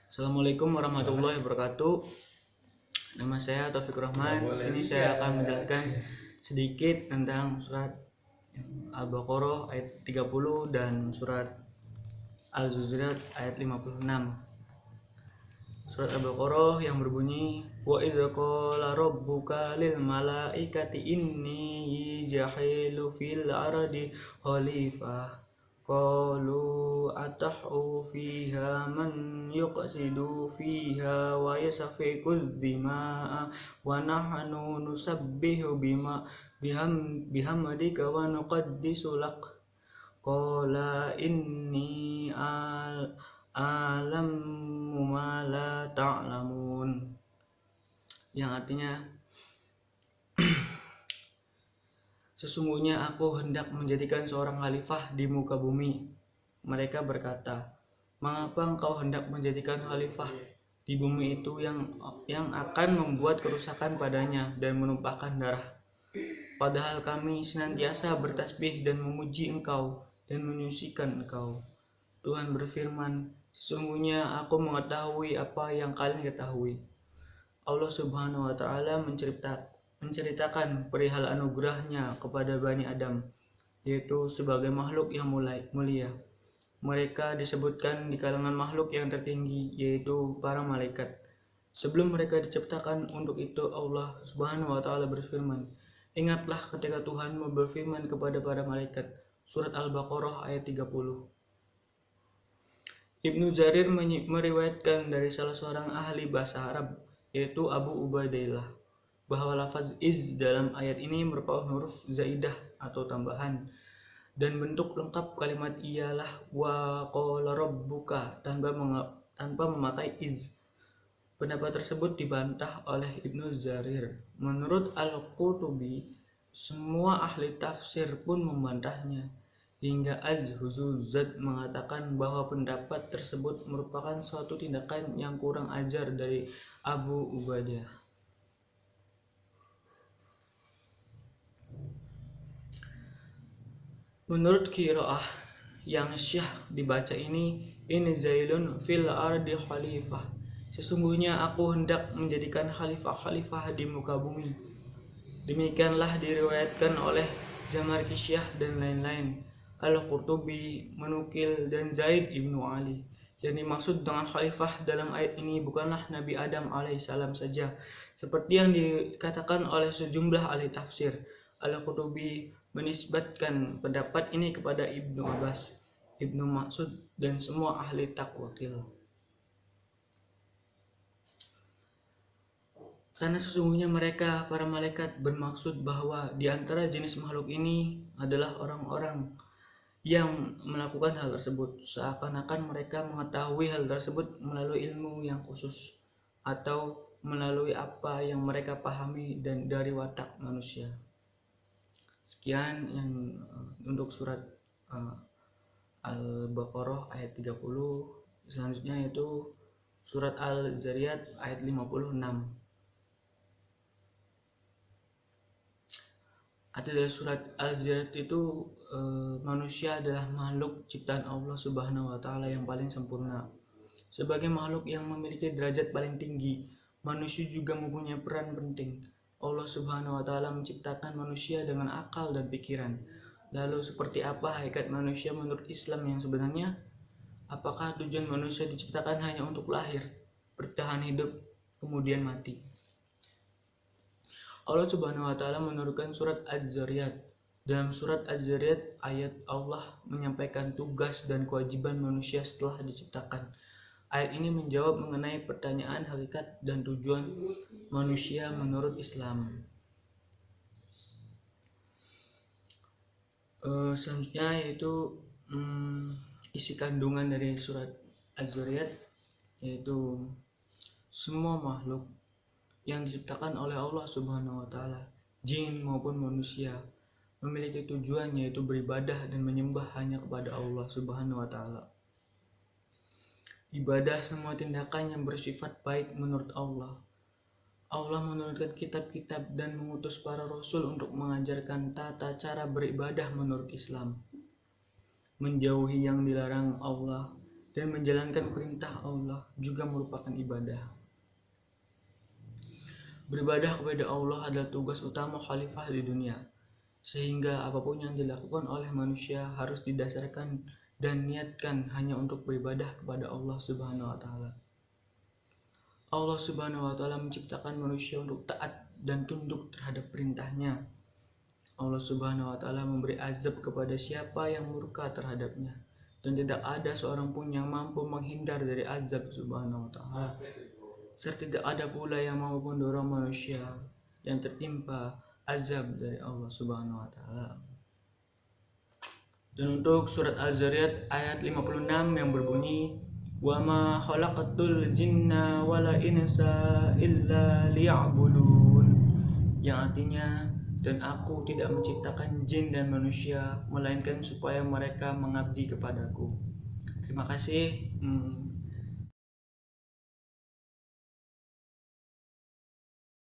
Assalamualaikum warahmatullahi wabarakatuh. Nama saya Taufik Rahman. Di sini saya akan menjelaskan sedikit tentang surat Al-Baqarah ayat 30 dan surat Al-Zuriyat ayat 56. Surat Al-Baqarah yang berbunyi, wa idz qala rabbuka lil malaikati inni jahilu fil ardi khalifah qalu atahu fiha man yuqsidu fiha wa yasfiku dima'a wa nahnu nusabbihu bihamdika wa nuqaddisu lak qala inni alamu ma la ta'lamun, yang artinya sesungguhnya aku hendak menjadikan seorang khalifah di muka bumi. Mereka berkata, mengapa engkau hendak menjadikan khalifah di bumi itu yang akan membuat kerusakan padanya dan menumpahkan darah? Padahal kami senantiasa bertasbih dan memuji engkau dan menyucikan engkau. Tuhan berfirman, sesungguhnya aku mengetahui apa yang kalian ketahui. Allah Subhanahu wa Ta'ala menceritakan perihal anugerahnya kepada Bani Adam, yaitu sebagai makhluk yang mulia. Mereka disebutkan di kalangan makhluk yang tertinggi, yaitu para malaikat. Sebelum mereka diciptakan, untuk itu Allah Subhanahu wa Ta'ala berfirman, ingatlah ketika Tuhan berfirman kepada para malaikat. Surat Al-Baqarah ayat 30. Ibnu Jarir meriwayatkan dari salah seorang ahli bahasa Arab, yaitu Abu Ubaidah, bahwa lafaz iz dalam ayat ini merupakan huruf zaidah atau tambahan, dan bentuk lengkap kalimat ialah wa qala rabbuka tanpa memakai iz. Pendapat tersebut dibantah oleh Ibnu Jarir. Menurut Al-Qurtubi, semua ahli tafsir pun membantahnya. Hingga Az-Huzuzat mengatakan bahwa pendapat tersebut merupakan suatu tindakan yang kurang ajar dari Abu Ubaidah. Menurut qiraah yang syah dibaca ini zailun fil ardi khalifah. Sesungguhnya aku hendak menjadikan khalifah di muka bumi. Demikianlah diriwayatkan oleh Zamarkisyah dan lain-lain. Al-Qurtubi menukil dan Zaid ibnu Ali. Yang dimaksud dengan khalifah dalam ayat ini bukanlah Nabi Adam alaihissalam saja, seperti yang dikatakan oleh sejumlah ahli tafsir. Al-Qurtubi menisbatkan pendapat ini kepada Ibnu Abbas, Ibnu Mas'ud, dan semua ahli takwil. Karena sesungguhnya mereka, para malaikat, bermaksud bahwa di antara jenis makhluk ini adalah orang-orang yang melakukan hal tersebut, seakan-akan mereka mengetahui hal tersebut melalui ilmu yang khusus atau melalui apa yang mereka pahami dan dari watak manusia. Sekian yang untuk surat Al-Baqarah ayat 30. Selanjutnya yaitu surat Al-Zariyat ayat 56. Arti dari surat Al-Zariyat itu, manusia adalah makhluk ciptaan Allah Subhanahu wa Ta'ala yang paling sempurna. Sebagai makhluk yang memiliki derajat paling tinggi, manusia juga mempunyai peran penting. Allah Subhanahu wa Ta'ala menciptakan manusia dengan akal dan pikiran. Lalu seperti apa hakikat manusia menurut Islam yang sebenarnya? Apakah tujuan manusia diciptakan hanya untuk lahir, bertahan hidup, kemudian mati? Allah Subhanahu wa Ta'ala menurunkan surat Az-Zariyat. Dalam surat Az-Zariyat, ayat Allah menyampaikan tugas dan kewajiban manusia setelah diciptakan. Ayat ini menjawab mengenai pertanyaan hakikat dan tujuan manusia menurut Islam. Selanjutnya yaitu isi kandungan dari surat Az-Zariyat, yaitu semua makhluk yang diciptakan oleh Allah Subhanahu wa Ta'ala, jin maupun manusia, memiliki tujuan yaitu beribadah dan menyembah hanya kepada Allah Subhanahu wa Ta'ala. Ibadah semua tindakan yang bersifat baik menurut Allah. Allah menurunkan kitab-kitab dan mengutus para rasul untuk mengajarkan tata cara beribadah menurut Islam, menjauhi yang dilarang Allah, dan menjalankan perintah Allah juga merupakan ibadah. Beribadah kepada Allah adalah tugas utama khalifah di dunia, sehingga apapun yang dilakukan oleh manusia harus didasarkan dan niatkan hanya untuk beribadah kepada Allah Subhanahu wa taala. Allah Subhanahu wa taala menciptakan manusia untuk taat dan tunduk terhadap perintahnya. Allah Subhanahu wa taala memberi azab kepada siapa yang murka terhadapnya, dan tidak ada seorang pun yang mampu menghindar dari azab Subhanahu wa taala. Serta tidak ada pula yang mampu mendorong manusia yang tertimpa azab dari Allah Subhanahu wa taala. Dan untuk surat Az-Zariyat ayat 56 yang berbunyi, "Wa ma khalaqatul jinna wal insa illa liya'budun," yang artinya, dan aku tidak menciptakan jin dan manusia melainkan supaya mereka mengabdi kepadaku. Terima kasih.